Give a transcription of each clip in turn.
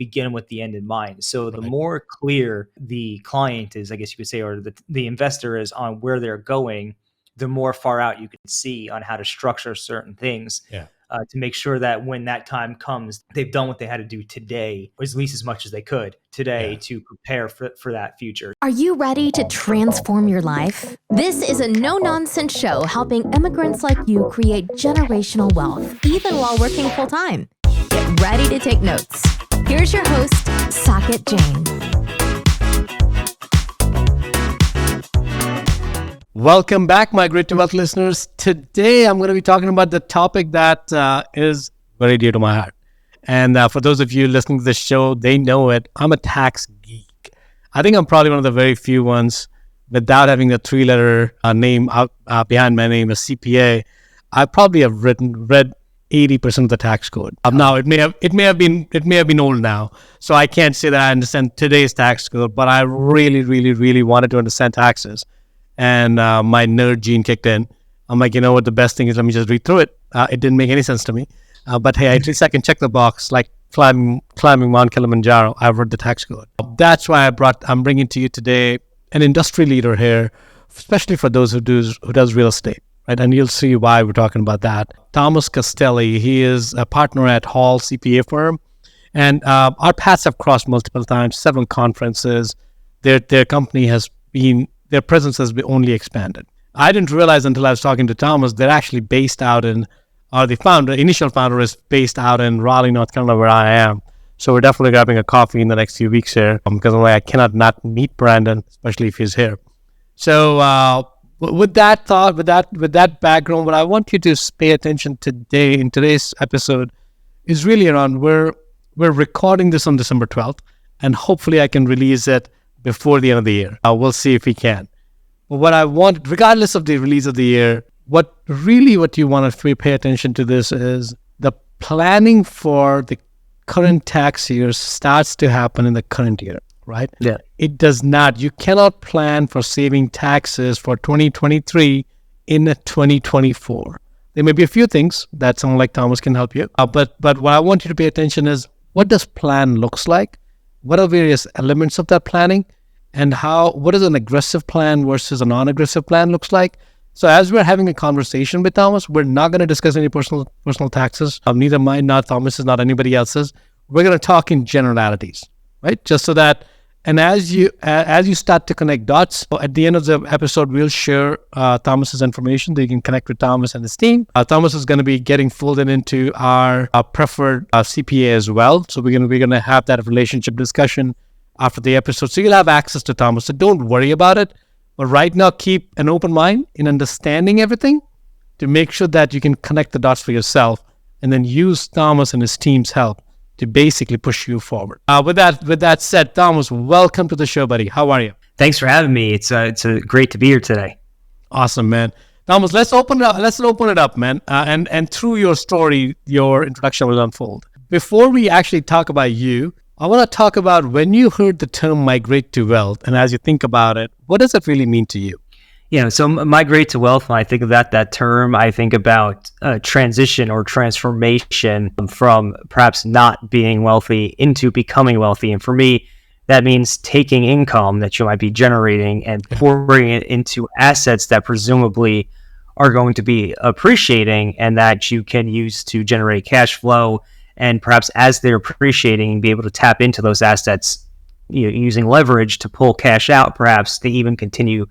begin with the end in mind. So the more clear the client is, I guess you could say, or the investor is on where they're going, the more far out you can see on how to structure certain things. To make sure that when that time comes, they've done what they had to do today, or at least as much as they could today to prepare for that future. Are you ready to transform your life? This is a no-nonsense show helping immigrants like you create generational wealth, even while working full-time. Get ready to take notes. Here's your host, Saket Jain. Welcome back, my Great to Wealth listeners. Today, I'm going to be talking about the topic that is very dear to my heart. And for those of you listening to this show, they know it. I'm a tax geek. I think I'm probably one of the very few ones without having the three-letter name out behind my name, a CPA. I probably have read 80% of the tax code. Now, it may have been old now, so I can't say that I understand today's tax code. But I really wanted to understand taxes. And my nerd gene kicked in. I'm like, you know what, the best thing is, let me just read through it. It didn't make any sense to me. But hey, at least I can check the box, like climbing Mount Kilimanjaro. I've read the tax code. That's why I'm bringing to you today an industry leader here, especially for those who does real estate, right? And you'll see why we're talking about that. Thomas Castelli, he is a partner at Hall CPA firm. And our paths have crossed multiple times, several conferences. Their company has been... Their presence has been only expanded. I didn't realize until I was talking to Thomas, they're actually based out in, or the initial founder is based out in Raleigh, North Carolina, where I am. So we're definitely grabbing a coffee in the next few weeks here because I cannot not meet Brandon, especially if he's here. So with that thought, with that background, what I want you to pay attention today in today's episode is really around we're recording this on December 12th, and hopefully I can release it before the end of the year. We'll see if we can. But what I want, regardless of the release of the year, what you want to pay attention to this is the planning for the current tax year starts to happen in the current year, right? Yeah. It does not. You cannot plan for saving taxes for 2023 in 2024. There may be a few things that someone like Thomas can help you. But what I want you to pay attention is, what does plan looks like? What are various elements of that planning, and what is an aggressive plan versus a non-aggressive plan looks like? So as we're having a conversation with Thomas, we're not going to discuss any personal taxes. Neither mine, not Thomas's, not anybody else's. We're going to talk in generalities, right? Just so that, and as you start to connect dots, at the end of the episode, we'll share Thomas's information that you can connect with Thomas and his team. Thomas is going to be getting folded into our preferred CPA as well. So we're going to have that relationship discussion after the episode. So you'll have access to Thomas. So don't worry about it. But right now, keep an open mind in understanding everything to make sure that you can connect the dots for yourself, and then use Thomas and his team's help to basically push you forward. With that said, Thomas, welcome to the show, buddy. How are you? Thanks for having me. It's great to be here today. Awesome, man. Thomas, let's open it up, man. And through your story, your introduction will unfold. Before we actually talk about you, I want to talk about when you heard the term migrate to wealth, and as you think about it, what does it really mean to you? So migrate to wealth, when I think of that term, I think about transition or transformation from perhaps not being wealthy into becoming wealthy. And for me, that means taking income that you might be generating and pouring it into assets that presumably are going to be appreciating and that you can use to generate cash flow. And perhaps as they're appreciating, be able to tap into those assets, using leverage to pull cash out, perhaps to even continue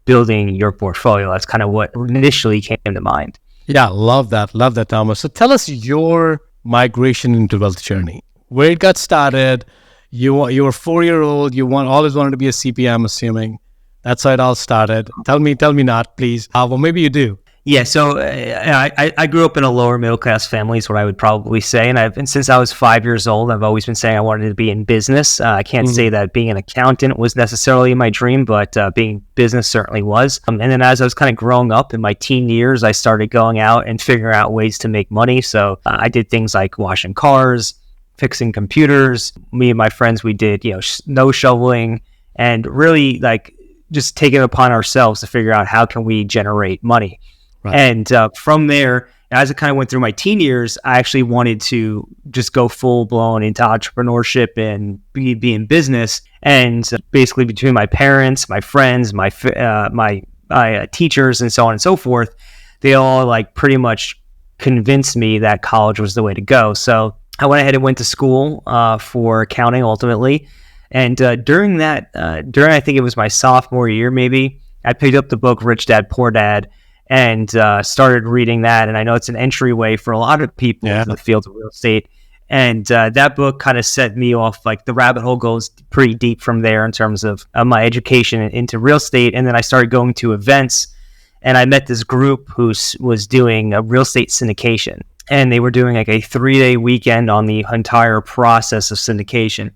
building your portfolio. That's kind of what initially came to mind. Yeah, love that, Thomas. So tell us your migration into wealth journey, where it got started. You were 4-year-old. You always wanted to be a CPA, I'm assuming. That's how it all started. Tell me not, please. Well, maybe you do. Yeah, so I grew up in a lower middle class family is what I would probably say, and since I was 5 years old, I've always been saying I wanted to be in business. I can't say that being an accountant was necessarily my dream, but being business certainly was. And then as I was kind of growing up in my teen years, I started going out and figuring out ways to make money. So I did things like washing cars, fixing computers. Me and my friends, we did snow shoveling, and really like just take it upon ourselves to figure out how can we generate money. Right. And from there, as I kind of went through my teen years, I actually wanted to just go full blown into entrepreneurship and be in business. And basically, between my parents, my friends, my teachers, and so on and so forth, they all like pretty much convinced me that college was the way to go. So I went ahead and went to school for accounting ultimately. And during I think it was my sophomore year, maybe, I picked up the book Rich Dad, Poor Dad, and started reading that. And I know it's an entryway for a lot of people in the field of real estate. And that book kind of set me off, like the rabbit hole goes pretty deep from there in terms of my education into real estate. And then I started going to events, and I met this group who was doing a real estate syndication. And they were doing like a 3-day weekend on the entire process of syndication.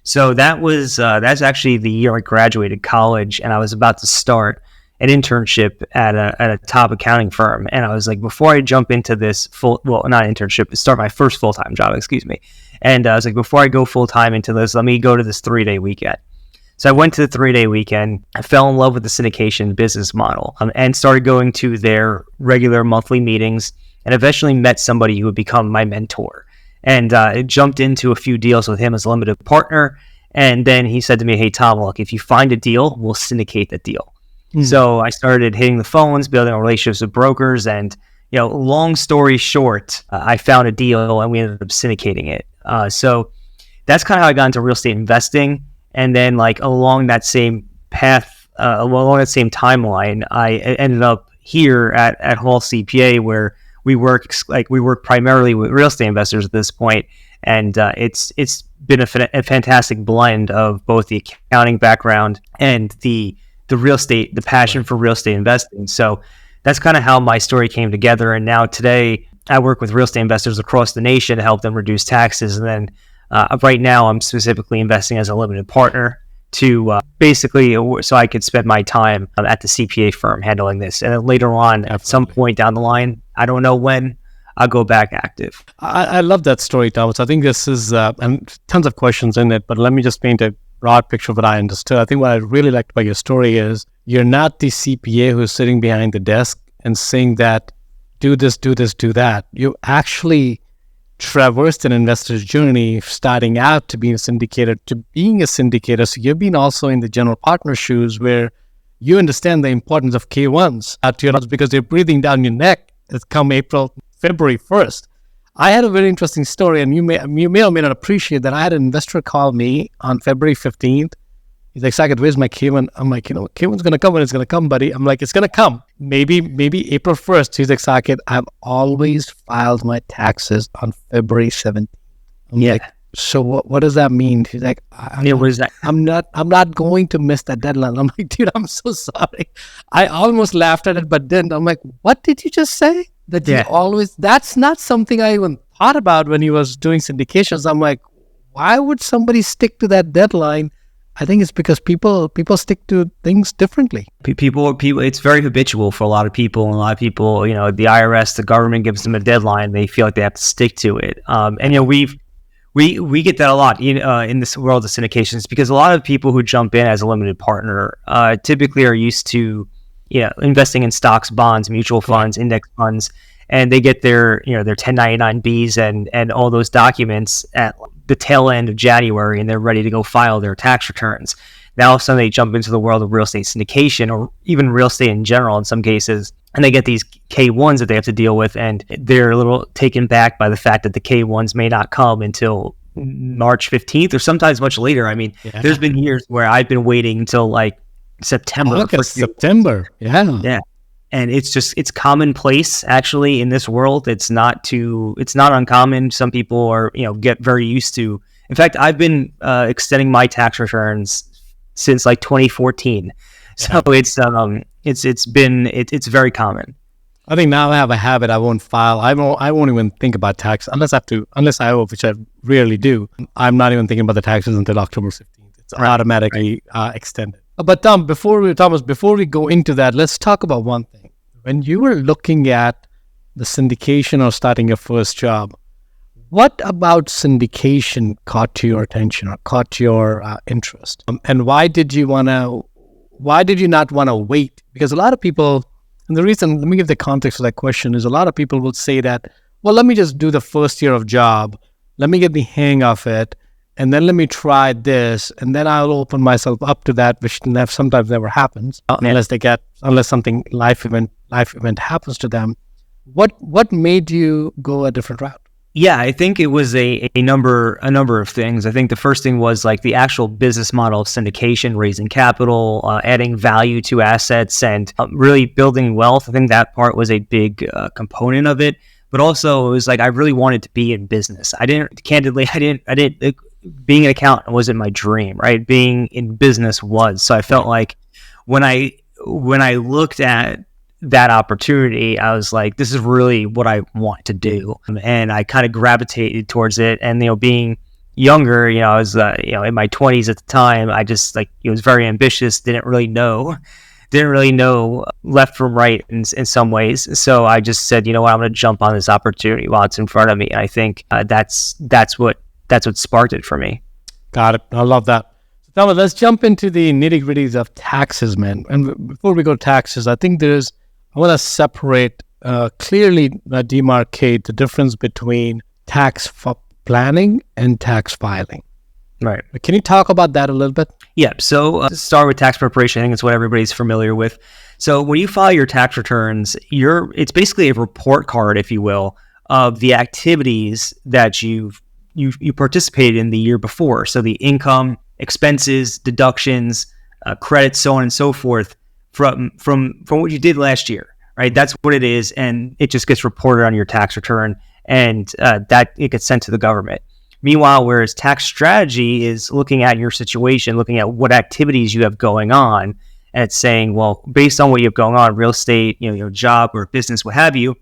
So that's actually the year I graduated college, and I was about to start an internship at a top accounting firm. And I was like, before I jump into this not internship, start my first full-time job, And I was like, before I go full-time into this, let me go to this 3-day weekend. So I went to the 3-day weekend. I fell in love with the syndication business model and started going to their regular monthly meetings, and eventually met somebody who would become my mentor. And jumped into a few deals with him as a limited partner. And then he said to me, hey, Tom, look, if you find a deal, we'll syndicate the deal. So I started hitting the phones, building relationships with brokers. And, long story short, I found a deal and we ended up syndicating it. So that's kind of how I got into real estate investing. And then like along that same path, along that same timeline, I ended up here at Hall CPA, where we work primarily with real estate investors at this point, and it's been a fantastic blend of both the accounting background and the real estate, the passion for real estate investing. So that's kind of how my story came together. And now today, I work with real estate investors across the nation to help them reduce taxes. And then right now, I'm specifically investing as a limited partner to basically so I could spend my time at the CPA firm handling this. And then later on, at some point down the line, I don't know when, I'll go back active. I love that story, Thomas. I think this is, and tons of questions in it, but let me just paint a broad picture of what I understood. I think what I really liked about your story is you're not the CPA who's sitting behind the desk and saying that, do this, do that. You actually traversed an investor's journey, starting out to being a syndicator to being a syndicator. So you've been also in the general partner shoes, where you understand the importance of K1s because they're breathing down your neck. It's come February 1st. I had a very interesting story, and you may or may not appreciate that. I had an investor call me on February 15th. He's like, Saket, where's my K1? I'm like, K1's going to come when it's going to come, buddy. I'm like, it's going to come. Maybe April 1st. He's like, Saket, I've always filed my taxes on February 17th. I'm like, so what does that mean? He's like, what is that? I'm not going to miss that deadline. I'm like, dude, I'm so sorry. I almost laughed at it, but then I'm like, what did you just say? That's not something I even thought about when he was doing syndications. I'm like, why would somebody stick to that deadline? I think it's because people stick to things differently. People, it's very habitual for a lot of people. And a lot of people, the IRS, the government gives them a deadline. They feel like they have to stick to it. And we get that a lot in this world of syndications, because a lot of people who jump in as a limited partner typically are used to investing in stocks, bonds, mutual funds, index funds, and they get their 1099-Bs and all those documents at the tail end of January, and they're ready to go file their tax returns. Now, all of a sudden, they jump into the world of real estate syndication, or even real estate in general in some cases, and they get these K1s that they have to deal with, and they're a little taken back by the fact that the K1s may not come until March 15th or sometimes much later. I mean, there's been years where I've been waiting until like September. September. Yeah. And it's commonplace actually in this world. It's not uncommon. Some people are, get very used to. In fact, I've been extending my tax returns since like 2014. So it's very common. I think now I have a habit. I won't file. I won't even think about tax unless I owe, which I rarely do. I'm not even thinking about the taxes until October 15th. It's automatically extended. But Thomas, before we go into that, let's talk about one thing. When you were looking at the syndication or starting your first job, what about syndication caught your attention or caught your interest? And why did you not want to wait? Because a lot of people And the reason, let me give the context of that question, is a lot of people will say that, well, let me just do the first year of job. Let me get the hang of it. And then let me try this. And then I'll open myself up to that, which sometimes never happens unless something life event happens to them. What made you go a different route? Yeah, I think it was a number of things. I think the first thing was like the actual business model of syndication, raising capital, adding value to assets, and really building wealth. I think that part was a big component of it. But also, it was like I really wanted to be in business. I didn't. Being an accountant wasn't my dream, right? Being in business was. So I felt like when I looked at that opportunity, I was like, this is really what I want to do. And I kind of gravitated towards it. And, being younger, I was, in my 20s at the time, I just was very ambitious, didn't really know left from right in some ways. So I just said, you know what, I'm going to jump on this opportunity while it's in front of me. And I think that's what sparked it for me. Got it. I love that. So Thomas, let's jump into the nitty-gritties of taxes, man. And before we go to taxes, I want to separate, clearly demarcate the difference between tax planning and tax filing. Right. Can you talk about that a little bit? Yeah. So to start with tax preparation, I think it's what everybody's familiar with. So when you file your tax returns, it's basically a report card, if you will, of the activities that you participated in the year before. So the income, expenses, deductions, credits, so on and so forth from what you did last year, right? That's what it is, and it just gets reported on your tax return, and that it gets sent to the government. Meanwhile, whereas tax strategy is looking at your situation, looking at what activities you have going on, and it's saying, well, based on what you have going on, real estate, your job or business, what have you,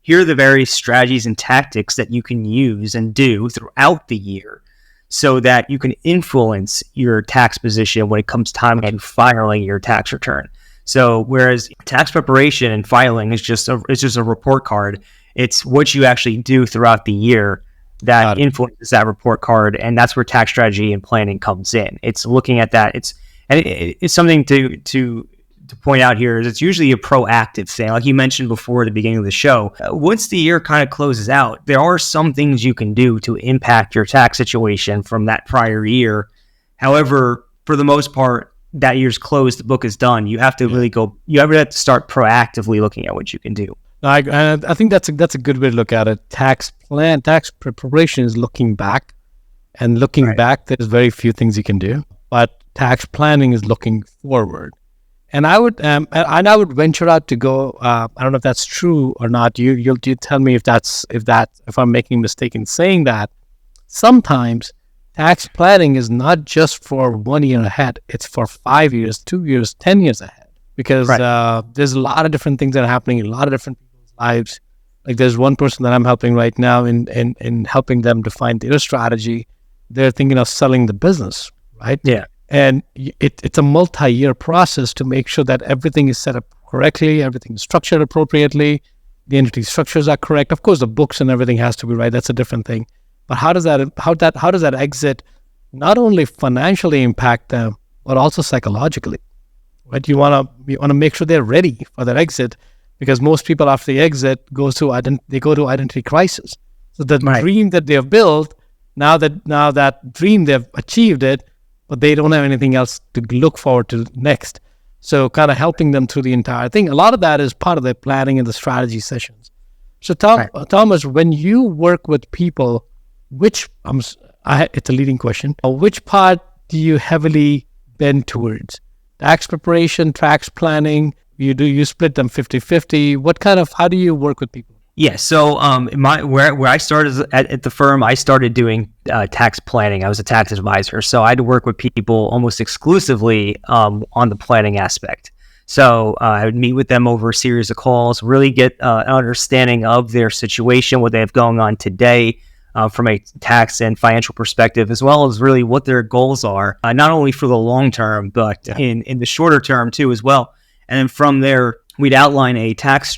here are the various strategies and tactics that you can use and do throughout the year so that you can influence your tax position when it comes time to filing your tax return. So whereas tax preparation and filing is just a report card, it's what you actually do throughout the year that influences that report card, and that's where tax strategy and planning comes in. It's looking at that. It's something to point out here is it's usually a proactive thing. Like you mentioned before at the beginning of the show, once the year kind of closes out, there are some things you can do to impact your tax situation from that prior year. However, for the most part, that year's closed, the book is done. You have to really you have to start proactively looking at what you can do. I think that's a good way to look at it. Tax preparation is looking back, and looking back, there's very few things you can do. But tax planning is looking forward. And I would venture out to go. I don't know if that's true or not. You tell me if I'm making a mistake in saying that. Sometimes tax planning is not just for 1 year ahead; it's for 5 years, 2 years, 10 years ahead. Because there's a lot of different things that are happening in a lot of different people's lives. Like there's one person that I'm helping right now in helping them define their strategy. They're thinking of selling the business, right? Yeah. And it's a multi-year process to make sure that everything is set up correctly, everything is structured appropriately, the entity structures are correct. Of course, the books and everything has to be right. That's a different thing. But how does that exit not only financially impact them, but also psychologically? Right? You want to make sure they're ready for that exit, because most people after the exit go to identity crisis. So the dream that they have built, now that dream they've achieved it, but they don't have anything else to look forward to next. So kind of helping them through the entire thing. A lot of that is part of the planning and the strategy sessions. So Thomas, when you work with people, it's a leading question. Which part do you heavily bend towards? Tax preparation, tax planning? You split them 50-50? How do you work with people? Yeah, so where I started at the firm, I started doing tax planning. I was a tax advisor, so I had to work with people almost exclusively on the planning aspect. So I would meet with them over a series of calls, really get an understanding of their situation, what they have going on today from a tax and financial perspective, as well as really what their goals are, not only for the long term, but in the shorter term too as well. And then from there, we'd outline a tax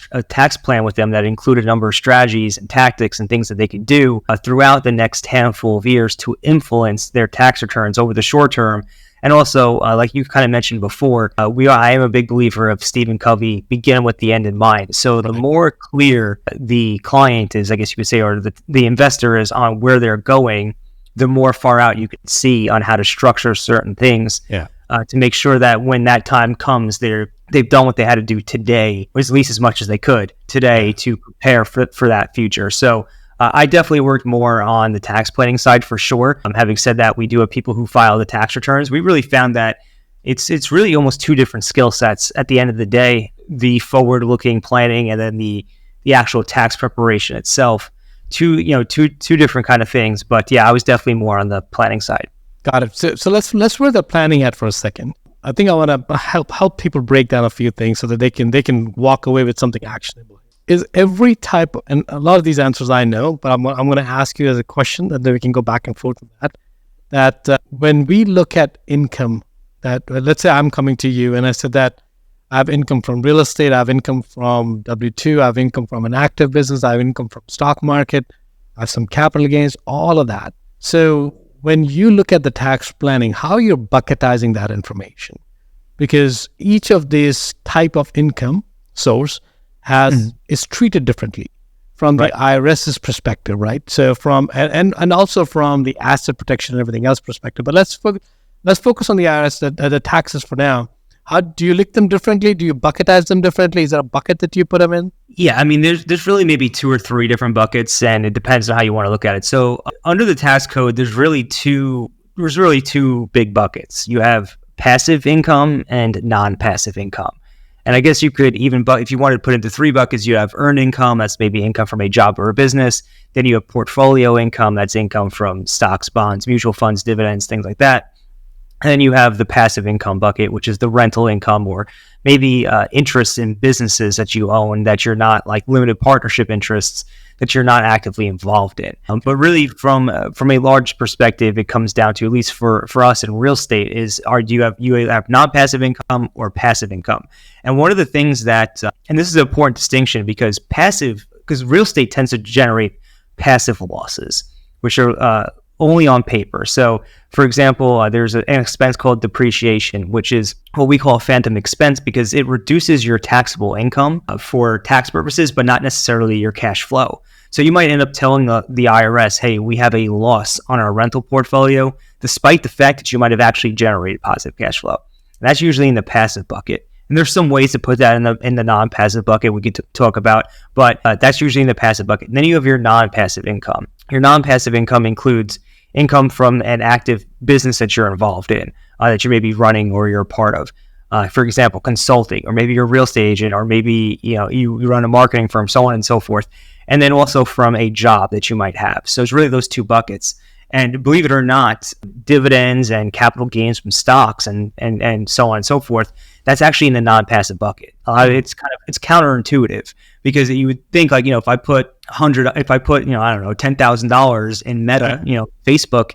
plan with them that included a number of strategies and tactics and things that they could do throughout the next handful of years to influence their tax returns over the short term And also, like you kind of mentioned before, I am a big believer of Stephen Covey, begin with the end in mind. So the more clear the client is, I guess you could say, or the investor is on where they're going, the more far out you can see on how to structure certain things to make sure that when that time comes, they've done what they had to do today, or at least as much as they could today to prepare for that future. So I definitely worked more on the tax planning side for sure. Having said that, we do have people who file the tax returns. We really found that it's really almost two different skill sets at the end of the day, the forward-looking planning and then the actual tax preparation itself. Two different kind of things. But yeah, I was definitely more on the planning side. Got it. So let's where the planning at for a second. I think I want to help people break down a few things so that they can walk away with something actionable. Is every type, and a lot of these answers I know, but I'm going to ask you as a question, and then we can go back and forth with that when we look at income, that let's say I'm coming to you and I said that I have income from real estate, I have income from W-2, I have income from an active business, I have income from stock market, I have some capital gains, all of that. So when you look at the tax planning, how you're bucketizing that information, because each of these type of income source is treated differently from the IRS's perspective, right? So from and also from the asset protection and everything else perspective. But let's focus on the IRS, the taxes for now. How do you lick them differently? Do you bucketize them differently? Is there a bucket that you put them in? Yeah, I mean, there's really maybe 2 or 3 different buckets, and it depends on how you want to look at it. So under the tax code, there's really two big buckets. You have passive income and non-passive income. And I guess you could even, if you wanted to put into 3 buckets, you have earned income, that's maybe income from a job or a business. Then you have portfolio income, that's income from stocks, bonds, mutual funds, dividends, things like that. And then you have the passive income bucket, which is the rental income or maybe interests in businesses that you own that you're not, like limited partnership interests that you're not actively involved in. But really from a large perspective, it comes down to, at least for us in real estate, you have non-passive income or passive income. And one of the things that, and this is an important distinction because real estate tends to generate passive losses, which are only on paper. So for example, there's an expense called depreciation, which is what we call a phantom expense because it reduces your taxable income for tax purposes, but not necessarily your cash flow. So you might end up telling the IRS, hey, we have a loss on our rental portfolio, despite the fact that you might have actually generated positive cash flow. And that's usually in the passive bucket. And there's some ways to put that in the non-passive bucket we could talk about, but that's usually in the passive bucket. And then you have your non-passive income. Your non-passive income includes income from an active business that you're involved in, that you may be running or you're a part of. For example, consulting, or maybe you're a real estate agent, or maybe you run a marketing firm, so on and so forth. And then also from a job that you might have. So it's really those 2 buckets. And believe it or not, dividends and capital gains from stocks and so on and so forth, that's actually in the non-passive bucket. It's counterintuitive because you would think, like, if I put $10,000 in Meta, Facebook,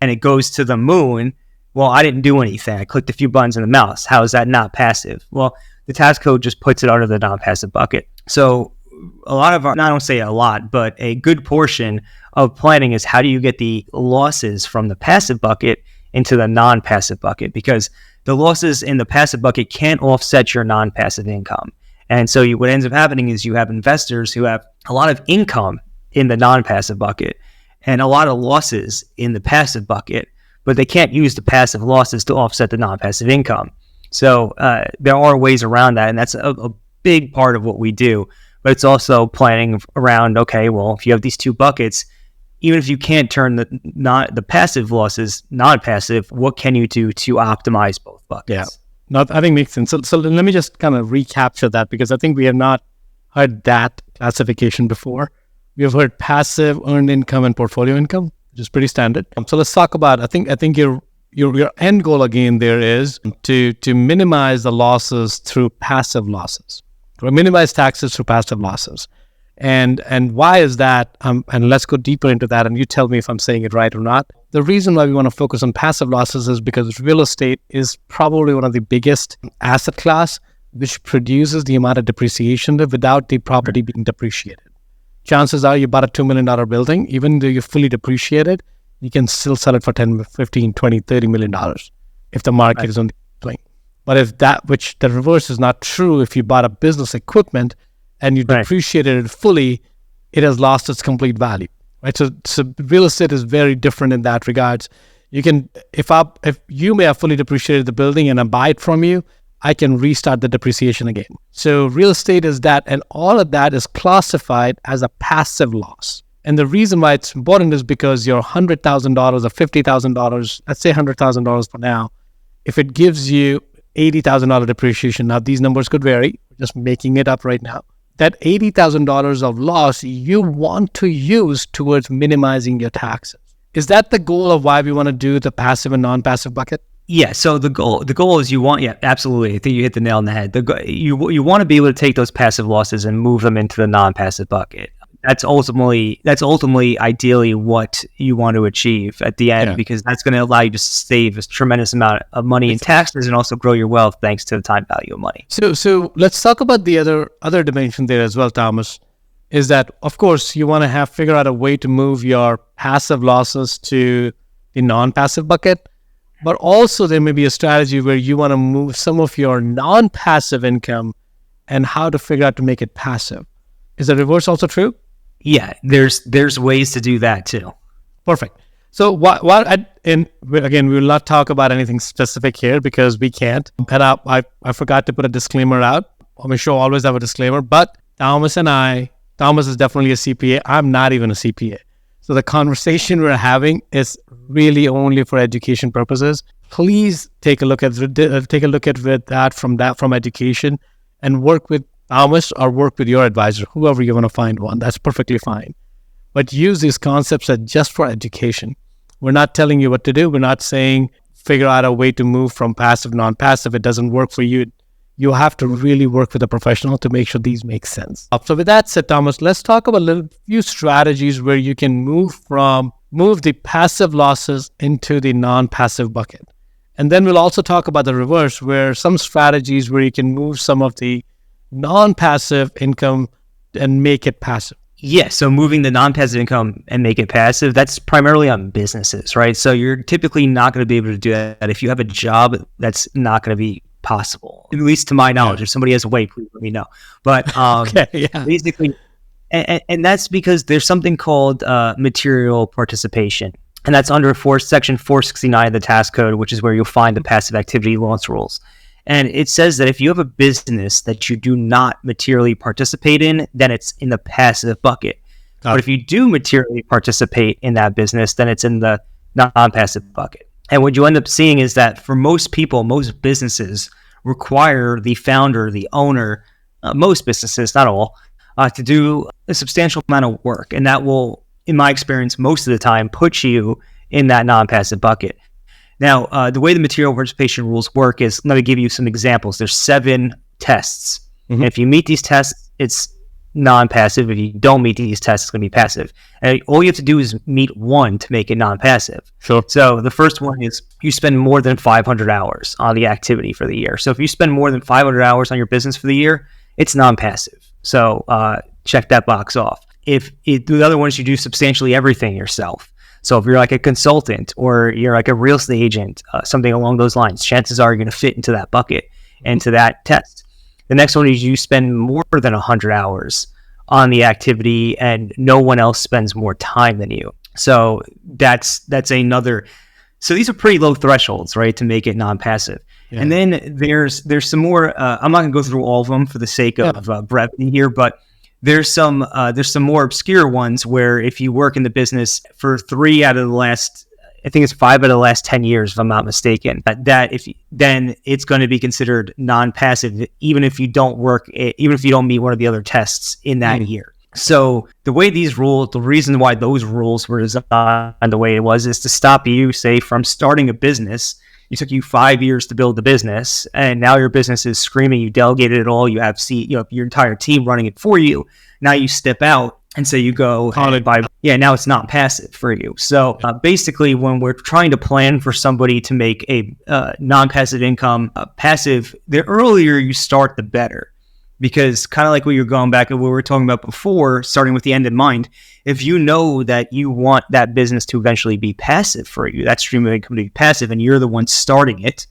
and it goes to the moon, well, I didn't do anything. I clicked a few buttons on the mouse. How is that not passive? Well, the tax code just puts it under the non-passive bucket. So a lot of I don't say a lot, but a good portion of planning is how do you get the losses from the passive bucket into the non-passive bucket, because the losses in the passive bucket can't offset your non-passive income. And so what ends up happening is you have investors who have a lot of income in the non-passive bucket and a lot of losses in the passive bucket, but they can't use the passive losses to offset the non-passive income. So there are ways around that, and that's a big part of what we do. But it's also planning around, okay, well, if you have these 2 buckets, even if you can't turn the passive losses non-passive, what can you do to optimize both buckets? Yeah, no, I think makes sense. So let me just kind of recapture that, because I think we have not heard that classification before. We have heard passive, earned income, and portfolio income, which is pretty standard. So let's talk about, I think your end goal again there is to minimize the losses through passive losses, or minimize taxes through passive losses. And why is that? And let's go deeper into that, and you tell me if I'm saying it right or not. The reason why we want to focus on passive losses is because real estate is probably one of the biggest asset class which produces the amount of depreciation without the property being depreciated. Chances are you bought a $2 million building, even though you're fully depreciated, you can still sell it for $10, $15, $20, $30 million. if the market is on the swing. But if the reverse is not true, if you bought a business equipment and you depreciated it fully, it has lost its complete value, right? So real estate is very different in that regards. You can, if you may have fully depreciated the building and I buy it from you, I can restart the depreciation again. So real estate is that, and all of that is classified as a passive loss. And the reason why it's important is because your $100,000 or $50,000, let's say $100,000 for now, if it gives you $80,000 depreciation, now these numbers could vary, we're just making it up right now. That $80,000 of loss you want to use towards minimizing your taxes. Is that the goal of why we want to do the passive and non-passive bucket? Yeah. So the goal is absolutely. I think you hit the nail on the head. You want to be able to take those passive losses and move them into the non-passive bucket. That's ultimately ideally what you want to achieve at the end, because that's going to allow you to save a tremendous amount of money in taxes and also grow your wealth thanks to the time value of money. So let's talk about the other dimension there as well, Thomas, is that, of course, you want to figure out a way to move your passive losses to the non-passive bucket, but also there may be a strategy where you want to move some of your non-passive income and how to figure out to make it passive. Is the reverse also true? Yeah, there's ways to do that too. Perfect. So again, we will not talk about anything specific here because we can't. And I forgot to put a disclaimer out. On my show, I always have a disclaimer, but Thomas is definitely a CPA. I'm not even a CPA. So the conversation we're having is really only for education purposes. Please take a look at that from education, and work with Thomas or work with your advisor, whoever you want to find one. That's perfectly fine. But use these concepts as just for education. We're not telling you what to do. We're not saying figure out a way to move from passive to non-passive. It doesn't work for you. You have to really work with a professional to make sure these make sense. So with that said, Thomas, let's talk about a few strategies where you can move the passive losses into the non-passive bucket. And then we'll also talk about the reverse, where some strategies where you can move some of the non-passive income and make it passive. Yeah, so moving the non-passive income and make it passive, that's primarily on businesses, right? So you're typically not going to be able to do that. If you have a job, that's not going to be possible, at least to my knowledge. If somebody has a way, please let me know. But basically, and that's because there's something called material participation. And that's under Section 469 of the tax code, which is where you'll find the passive activity loss rules. And it says that if you have a business that you do not materially participate in, then it's in the passive bucket. But if you do materially participate in that business, then it's in the non-passive bucket. And what you end up seeing is that for most people, most businesses require the founder, the owner, most businesses, not all, to do a substantial amount of work. And that will, in my experience, most of the time put you in that non-passive bucket. Now, the way the material participation rules work is, let me give you some examples. There's 7 tests. Mm-hmm. And if you meet these tests, it's non-passive. If you don't meet these tests, it's going to be passive. And all you have to do is meet one to make it non-passive. Sure. So the first one is you spend more than 500 hours on the activity for the year. So if you spend more than 500 hours on your business for the year, it's non-passive. So check that box off. The other one is you do substantially everything yourself. So if you're like a consultant or you're like a real estate agent, something along those lines, chances are you're going to fit into that bucket and to that test. The next one is you spend more than 100 hours on the activity and no one else spends more time than you. So that's another. So these are pretty low thresholds, right, to make it non-passive. Yeah. And then there's some more. I'm not going to go through all of them for the sake of brevity here, but there's some more obscure ones where if you work in the business for 3 out of the last, I think it's 5 out of the last 10 years, if I'm not mistaken, then it's going to be considered non-passive, even if you don't meet one of the other tests in that year. So the reason why those rules were designed the way it was is to stop you, say, from starting a business. It took you 5 years to build the business, and now your business is screaming. You delegated it all. You have your entire team running it for you. Now you step out and say you go now it's not passive for you. So basically, when we're trying to plan for somebody to make a non-passive income passive, the earlier you start, the better, Because kind of like what you're going back and what we were talking about before, starting with the end in mind, if you know that you want that business to eventually be passive for you, that stream of income to be passive, and you're the one starting it,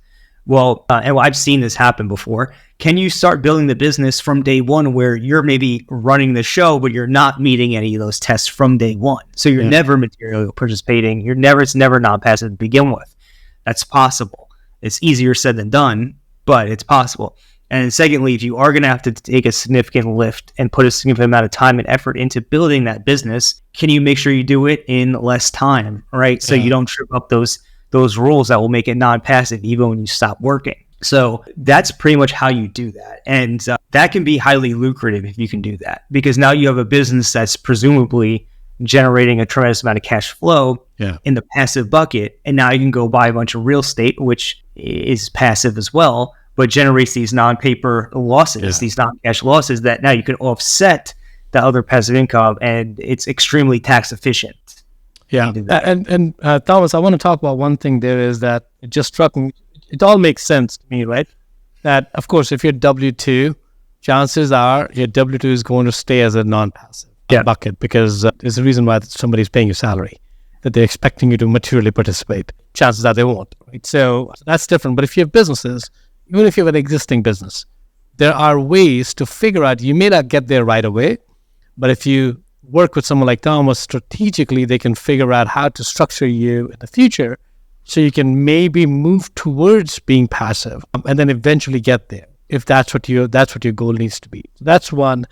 well, and I've seen this happen before, can you start building the business from day one where you're maybe running the show, but you're not meeting any of those tests from day one? So you're never materially participating. It's never non-passive to begin with. That's possible. It's easier said than done, but it's possible. And secondly, if you are going to have to take a significant lift and put a significant amount of time and effort into building that business, can you make sure you do it in less time, right? So you don't trip up those rules that will make it non-passive even when you stop working. So that's pretty much how you do that. And that can be highly lucrative if you can do that, because now you have a business that's presumably generating a tremendous amount of cash flow in the passive bucket. And now you can go buy a bunch of real estate, which is passive as well, but generates these non-paper losses, these non-cash losses that now you can offset the other passive income, and it's extremely tax efficient. Yeah. And Thomas, I want to talk about one thing there is that it just struck me. It all makes sense to me, right? That, of course, if you're W-2, chances are your W-2 is going to stay as a non-passive bucket, because there's a reason why somebody's paying your salary, that they're expecting you to materially participate. Chances are they won't, right? So that's different. But if you have businesses, even if you have an existing business, there are ways to figure out, you may not get there right away, but if you work with someone like Thomas strategically, they can figure out how to structure you in the future so you can maybe move towards being passive and then eventually get there, if that's what your goal needs to be. So that's one.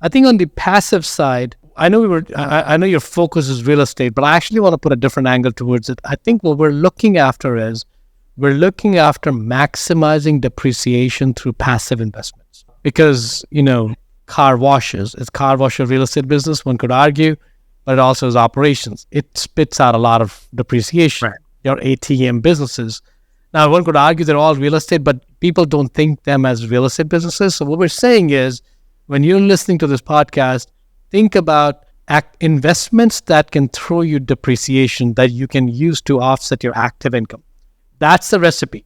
I think on the passive side, I know your focus is real estate, but I actually want to put a different angle towards it. I think what we're looking after maximizing depreciation through passive investments, because, car washes, is car wash a real estate business? One could argue, but it also is operations. It spits out a lot of depreciation. Right. Your ATM businesses. Now, one could argue they're all real estate, but people don't think them as real estate businesses. So what we're saying is, when you're listening to this podcast, think about investments that can throw you depreciation that you can use to offset your active income. That's the recipe,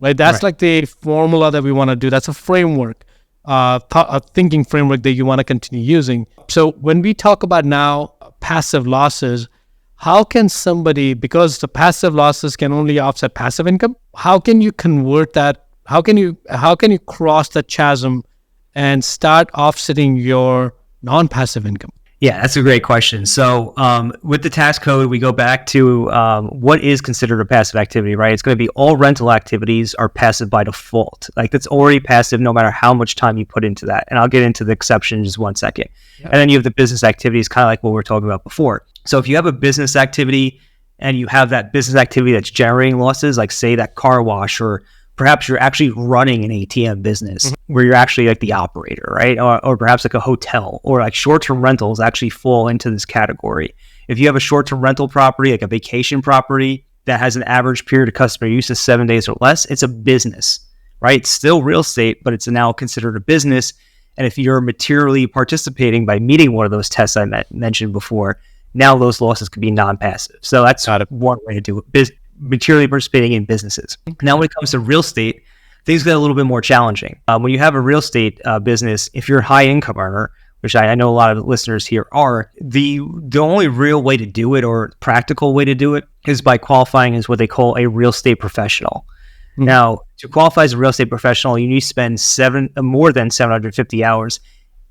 right? That's like the formula that we want to do. That's a framework, a thinking framework that you want to continue using. So when we talk about now passive losses, how can somebody, because the passive losses can only offset passive income, how can you convert that? How can you cross the chasm and start offsetting your non-passive income? Yeah, that's a great question. So with the tax code, we go back to what is considered a passive activity, right? It's going to be all rental activities are passive by default. Like, that's already passive no matter how much time you put into that. And I'll get into the exception in just 1 second. Yeah. And then you have the business activities, kind of like what we were talking about before. So if you have a business activity and you have that business activity that's generating losses, like say that car wash, or perhaps you're actually running an ATM business where you're actually like the operator, right? Or perhaps like a hotel, or like short-term rentals actually fall into this category. If you have a short-term rental property, like a vacation property that has an average period of customer use of 7 days or less, it's a business, right? It's still real estate, but it's now considered a business. And if you're materially participating by meeting one of those tests I mentioned before, now those losses could be non-passive. So that's one way to do it. Materially participating in businesses. Now, when it comes to real estate, things get a little bit more challenging. When you have a real estate business, if you're a high income earner, which I know a lot of the listeners here are, the only real way to do it, or practical way to do it, is by qualifying as what they call a real estate professional. Now, to qualify as a real estate professional, you need to spend more than 750 hours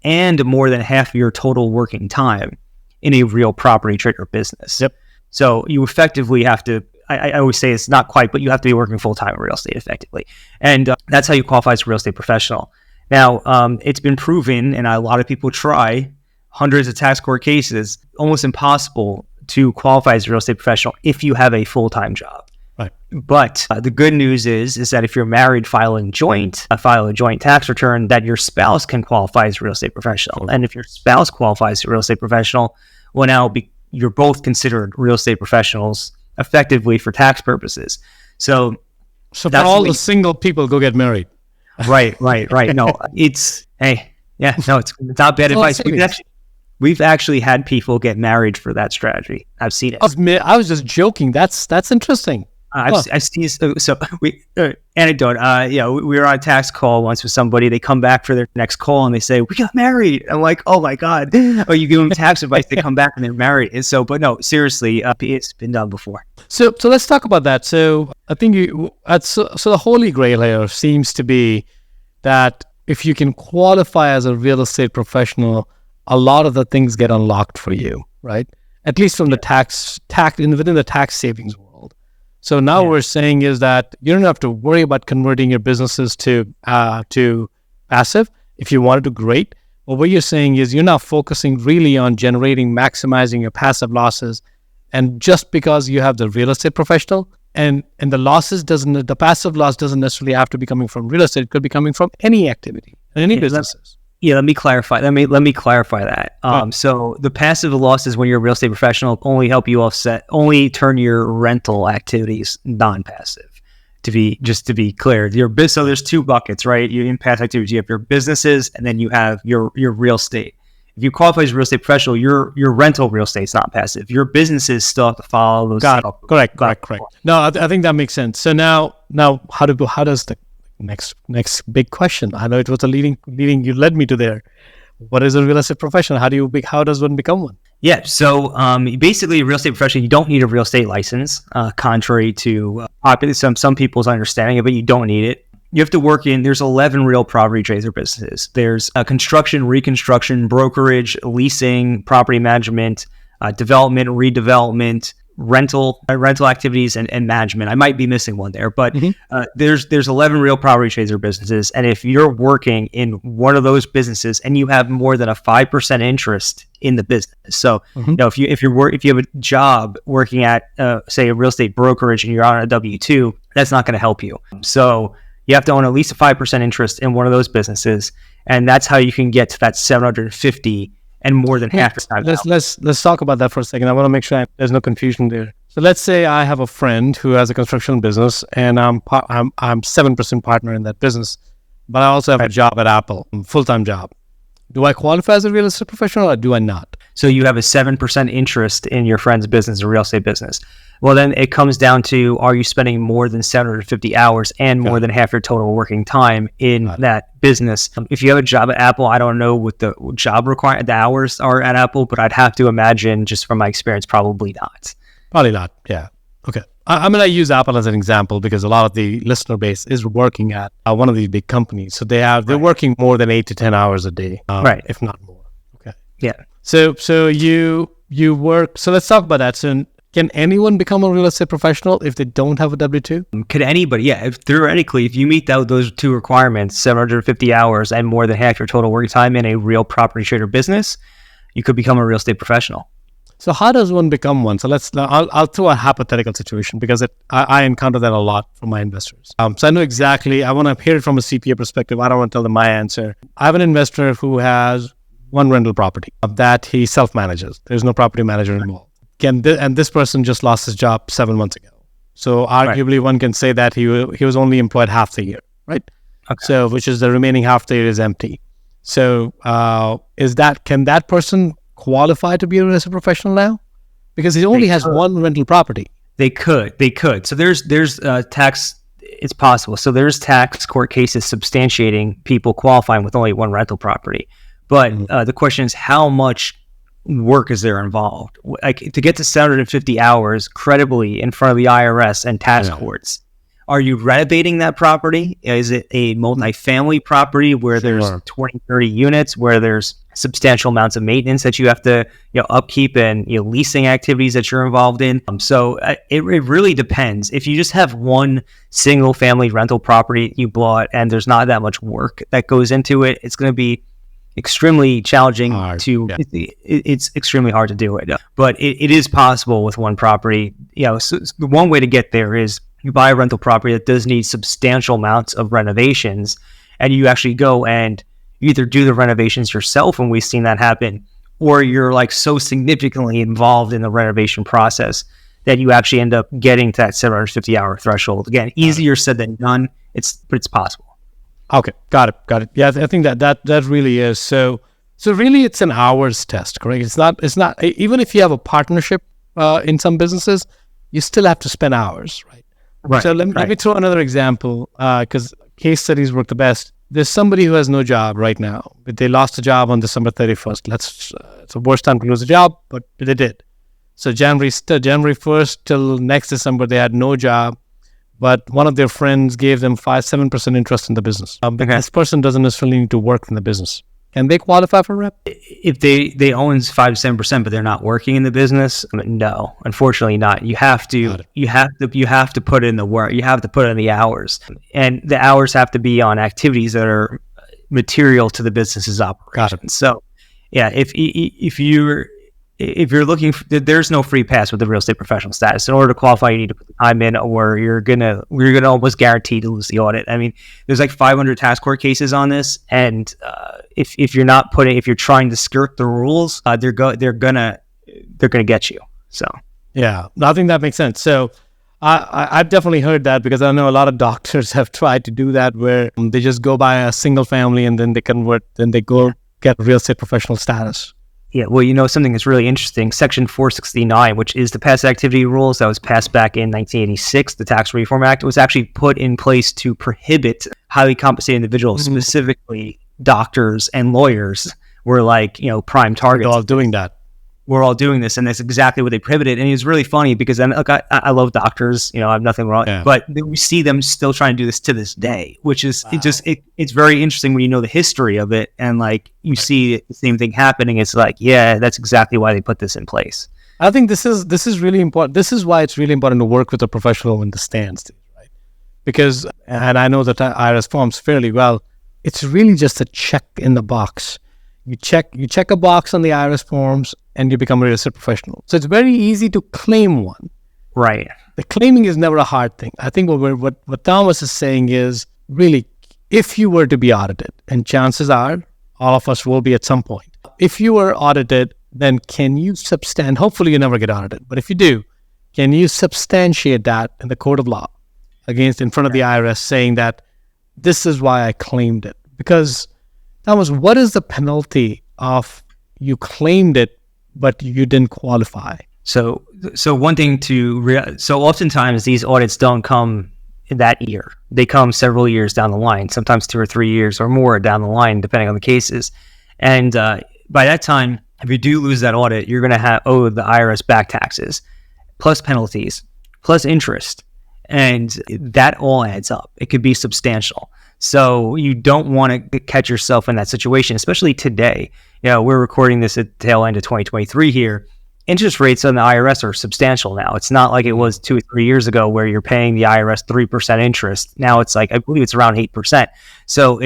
and more than half of your total working time in a real property, trade, or business. Yep. So you effectively have to, I always say it's not quite, but you have to be working full-time in real estate effectively. And that's how you qualify as a real estate professional. Now, it's been proven, and a lot of people try, hundreds of tax court cases, almost impossible to qualify as a real estate professional if you have a full-time job. Right. But the good news is that if you're married, file a joint tax return, that your spouse can qualify as a real estate professional. And if your spouse qualifies as a real estate professional, well, now you're both considered real estate professionals effectively for tax purposes. So for all the single people, go get married. Right. No, it's not bad advice. We've actually had people get married for that strategy. I've seen it. I was just joking. That's interesting. I've seen so we anecdote. We were on a tax call once with somebody. They come back for their next call and they say we got married. I'm like, oh my god. Oh, you give them tax advice. They come back and they're married. And so, but no, seriously, it's been done before. So let's talk about that. So I think so the holy grail here seems to be that if you can qualify as a real estate professional, a lot of the things get unlocked for you, right? At least from the within the tax savings world. So now we're saying is that you don't have to worry about converting your businesses to passive. If you want to do great, but what you're saying is you're now focusing really on maximizing your passive losses. And just because you have the real estate professional and the passive loss doesn't necessarily have to be coming from real estate. It could be coming from any activity, any businesses. Let me clarify. Let me clarify that. So the passive losses when you're a real estate professional only turn your rental activities non-passive. To be clear, so there's two buckets, right? You in passive activities, you have your businesses, and then you have your real estate. If you qualify as a real estate professional, your rental real estate is not passive. Your businesses still have to follow those. Correct. No, I think that makes sense. So now how does the next big question? I know it was a leading. You led me to there. What is a real estate professional? How does one become one? Yeah. So basically, a real estate professional, you don't need a real estate license, contrary to some people's understanding of it. You don't need it. You have to work there's 11 real property trades or businesses. There's construction, reconstruction, brokerage, leasing, property management, development, redevelopment, rental activities, and management. I might be missing one there, but there's 11 real property trades or businesses. And if you're working in one of those businesses and you have more than a 5% interest in the business, so if you have a job working at say a real estate brokerage and you're on a W-2, that's not going to help you. So you have to own at least a 5% interest in one of those businesses, and that's how you can get to that 750 and more than half the time. Let's talk about that for a second. I want to make sure there's no confusion there. So let's say I have a friend who has a construction business, and I'm 7% partner in that business, but I also have a job at Apple, a full-time job. Do I qualify as a real estate professional or do I not? So you have a 7% interest in your friend's business, a real estate business. Well, then it comes down to, are you spending more than 750 hours and more than half your total working time in that business? If you have a job at Apple, I don't know what the job requirement, the hours are at Apple, but I'd have to imagine, just from my experience, probably not. Probably not. Yeah. Okay. I'm going to use Apple as an example because a lot of the listener base is working at one of these big companies. So they're working more than 8 to 10 hours a day, if not more. Okay. Yeah. So you work. So let's talk about that. So can anyone become a real estate professional if they don't have a W-2? Could anybody? Yeah. Theoretically, if you meet those two requirements, 750 hours and more than half your total working time in a real property trader business, you could become a real estate professional. So how does one become one? So I'll throw a hypothetical situation because I encounter that a lot from my investors. So I know exactly, I want to hear it from a CPA perspective. I don't want to tell them my answer. I have an investor who has one rental property that he self-manages. There's no property manager involved. And this person just lost his job 7 months ago. So arguably one can say that he was only employed half the year, right? Okay. So which is the remaining half the year is empty. So can that person qualify to be a real estate professional now? Because he only has one rental property. They could. So there's tax. It's possible. So there's tax court cases substantiating people qualifying with only one rental property. But the question is, how much work is there involved? Like, to get to 750 hours credibly in front of the IRS and tax courts, are you renovating that property? Is it a multifamily property where there's 20, 30 units, where there's substantial amounts of maintenance that you have to upkeep, and leasing activities that you're involved in? So it really depends. If you just have one single family rental property you bought and there's not that much work that goes into it, it's going to be extremely challenging it's extremely hard to do it, but it is possible with one property. So the one way to get there is you buy a rental property that does need substantial amounts of renovations, and you actually go and you either do the renovations yourself, and we've seen that happen, or you're like so significantly involved in the renovation process that you actually end up getting to that 750 hour threshold. Again, easier said than done, but it's possible. Okay, got it. Yeah, I think that really is. So really it's an hours test, correct? It's not, even if you have a partnership in some businesses, you still have to spend hours, right? Right. So let me throw another example, because case studies work the best. There's somebody who has no job right now, but they lost a job on December 31st. It's the worst time to lose a job, but they did. So January 1st till next December, they had no job, but one of their friends gave them 7% interest in the business. But this person doesn't necessarily need to work in the business. Can they qualify for rep? If they own 5-7%, but they're not working in the business, no, unfortunately not. You have to put in the work. You have to put in the hours, and the hours have to be on activities that are material to the business's operations. So, yeah, if you're looking, there's no free pass with the real estate professional status. In order to qualify, you need to put the time in, or you're gonna almost guarantee to lose the audit. I mean, there's like 500 tax court cases on this, and if you're trying to skirt the rules, they're gonna get you. So yeah, I think that makes sense. So I've definitely heard that, because I know a lot of doctors have tried to do that, where they just go buy a single family and then they convert, then they go get real estate professional status. Yeah, well, something that's really interesting, Section 469, which is the past activity rules that was passed back in 1986, the Tax Reform Act, was actually put in place to prohibit highly compensated individuals, specifically doctors and lawyers, were prime targets. They're all doing that. We're all doing this, and that's exactly what they prohibited. And it's really funny because then, look, I love doctors, I have nothing wrong, but we see them still trying to do this to this day, which is it's very interesting when you know the history of it, and you see the same thing happening. It's that's exactly why they put this in place. I think this is really important. This is why it's really important to work with a professional in the stands, right? Because, and I know the IRS forms fairly well, it's really just a check in the box. You check a box on the IRS forms, and you become a real estate professional. So it's very easy to claim one. Right. The claiming is never a hard thing. I think what Thomas is saying is, really, if you were to be audited, and chances are all of us will be at some point, if you were audited, then can you hopefully you never get audited, but if you do, can you substantiate that in the court of law in front of the IRS, saying that this is why I claimed it? Because, Thomas, what is the penalty of you claimed it, but you didn't qualify? So one thing so oftentimes these audits don't come in that year. They come several years down the line, sometimes 2 or 3 years or more down the line, depending on the cases. And by that time, if you do lose that audit, you're going to owe the IRS back taxes, plus penalties, plus interest. And that all adds up. It could be substantial. So you don't want to catch yourself in that situation, especially today. We're recording this at the tail end of 2023 here. Interest rates on the IRS are substantial now. It's not like it was 2 or 3 years ago where you're paying the IRS 3% interest. Now it's I believe it's around 8%. So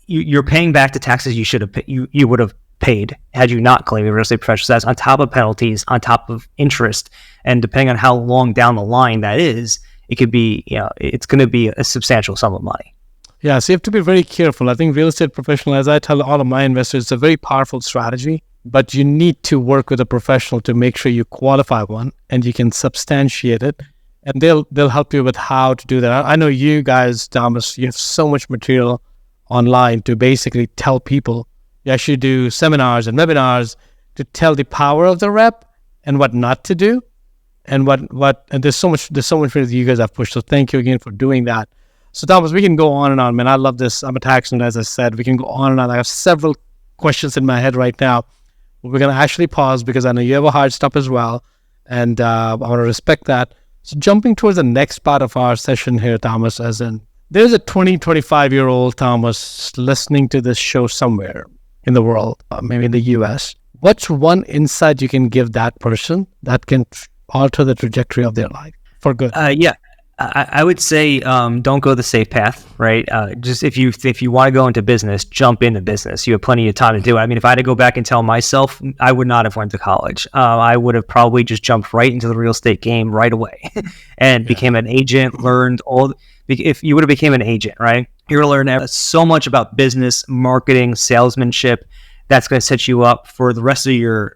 you're paying back the taxes you should have you would have paid had you not claimed a real estate professional status, on top of penalties, on top of interest, and depending on how long down the line that is, it could be it's going to be a substantial sum of money. Yeah, so you have to be very careful. I think real estate professional, as I tell all of my investors, it's a very powerful strategy, but you need to work with a professional to make sure you qualify one and you can substantiate it, and they'll help you with how to do that. I know you guys, Thomas, you have so much material online to basically tell people. You actually do seminars and webinars to tell the power of the rep and what not to do, and and there's so much that you guys have pushed. So thank you again for doing that. So Thomas, we can go on and on, man. I love this. I'm a tax nerd, as I said. We can go on and on. I have several questions in my head right now. But we're going to actually pause because I know you have a hard stop as well. And I want to respect that. So jumping towards the next part of our session here, Thomas, as in there's a 25-year-old Thomas listening to this show somewhere in the world, maybe in the US. What's one insight you can give that person that can alter the trajectory of their life for good? I would say don't go the safe path, right? Just if you want to go into business, jump into business. You have plenty of time to do it. I mean, if I had to go back and tell myself, I would not have went to college. I would have probably just jumped right into the real estate game right away and became an agent, learned if you would have became an agent, right? You're going to learn so much about business, marketing, salesmanship. That's going to set you up for the rest of your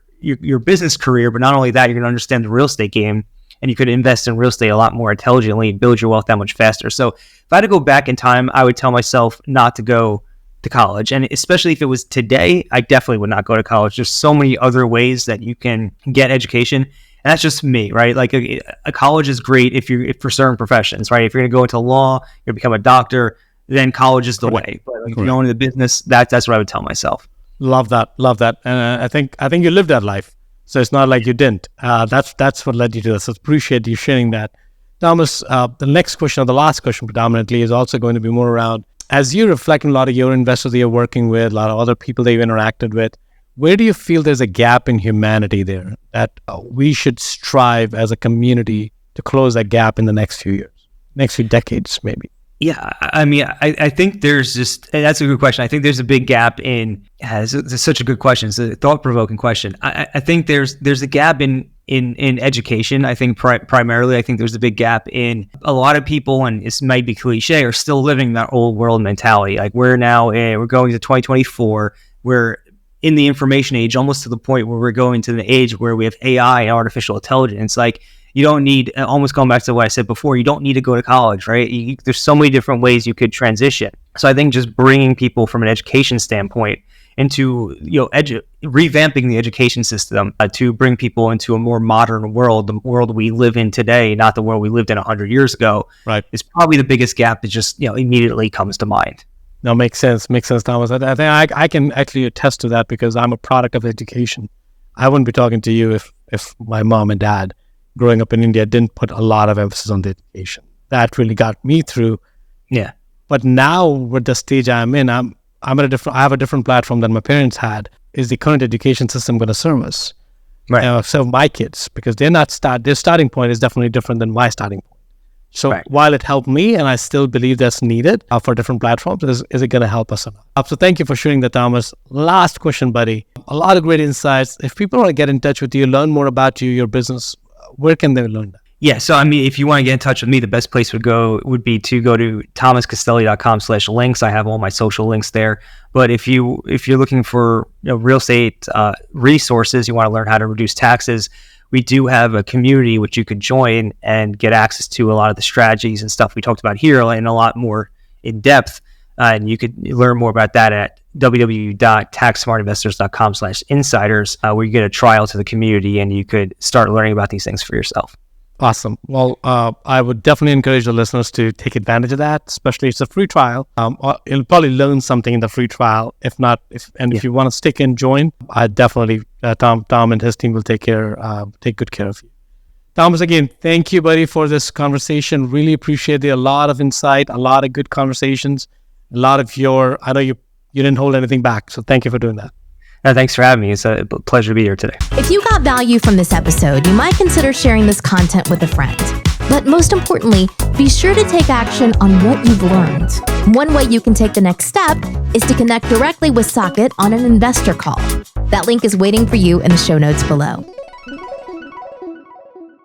business career. But not only that, you're going to understand the real estate game, and you could invest in real estate a lot more intelligently and build your wealth that much faster. So if I had to go back in time, I would tell myself not to go to college. And especially if it was today, I definitely would not go to college. There's so many other ways that you can get education. And that's just me, right? Like a college is great if for certain professions, right? If you're going to go into law, you're going to become a doctor, then college is the way. But like, if you're going into the business, that's what I would tell myself. Love that. And I think you lived that life. So it's not like you didn't. That's what led you to this. So appreciate you sharing that. Thomas, the next question, or the last question predominantly, is also going to be more around, as you reflect on a lot of your investors that you're working with, a lot of other people that you've interacted with, where do you feel there's a gap in humanity there that we should strive as a community to close that gap in the next few years, next few decades, maybe? Yeah, I mean, I think there's just, that's a good question. I think there's a big gap in, it's such a good question. It's a thought-provoking question. I think there's a gap in education. I think primarily, I think there's a big gap in a lot of people, and this might be cliche, are still living that old world mentality. Like we're going to 2024, we're in the information age, almost to the point where we're going to the age where we have AI and artificial intelligence. Like, you don't need, almost going back to what I said before, you don't need to go to college, right? There's so many different ways you could transition. So I think just bringing people from an education standpoint into, revamping the education system to bring people into a more modern world, the world we live in today, not the world we lived in 100 years ago, right, is probably the biggest gap that just, immediately comes to mind. No, makes sense, Thomas. I think I can actually attest to that because I'm a product of education. I wouldn't be talking to you if my mom and dad growing up in India didn't put a lot of emphasis on the education. That really got me through. Yeah. But now with the stage I'm in, I have a different platform than my parents had. Is the current education system going to serve us? Right. Serve my kids, because their starting point is definitely different than my starting point. So while it helped me, and I still believe that's needed for different platforms, is it going to help us or not? So thank you for sharing that, Thomas. Last question, buddy. A lot of great insights. If people want to get in touch with you, learn more about you, your business, where can they learn that? Yeah, so I mean, if you want to get in touch with me, the best place would be to go to thomascastelli.com/links. I have all my social links there. But if you're looking for real estate resources, you want to learn how to reduce taxes, we do have a community which you could join and get access to a lot of the strategies and stuff we talked about here and a lot more in depth. And you could learn more about that at www.taxsmartinvestors.com/insiders, where you get a trial to the community and you could start learning about these things for yourself. Awesome. Well, I would definitely encourage the listeners to take advantage of that, especially it's a free trial. You'll probably learn something in the free trial. If you want to stick and join, I definitely, Tom and his team will take good care of you. Thomas, again, thank you, buddy, for this conversation. Really appreciate it. A lot of insight, a lot of good conversations, a lot of I know you didn't hold anything back. So thank you for doing that. Thanks for having me. It's a pleasure to be here today. If you got value from this episode, you might consider sharing this content with a friend. But most importantly, be sure to take action on what you've learned. One way you can take the next step is to connect directly with Saket on an investor call. That link is waiting for you in the show notes below.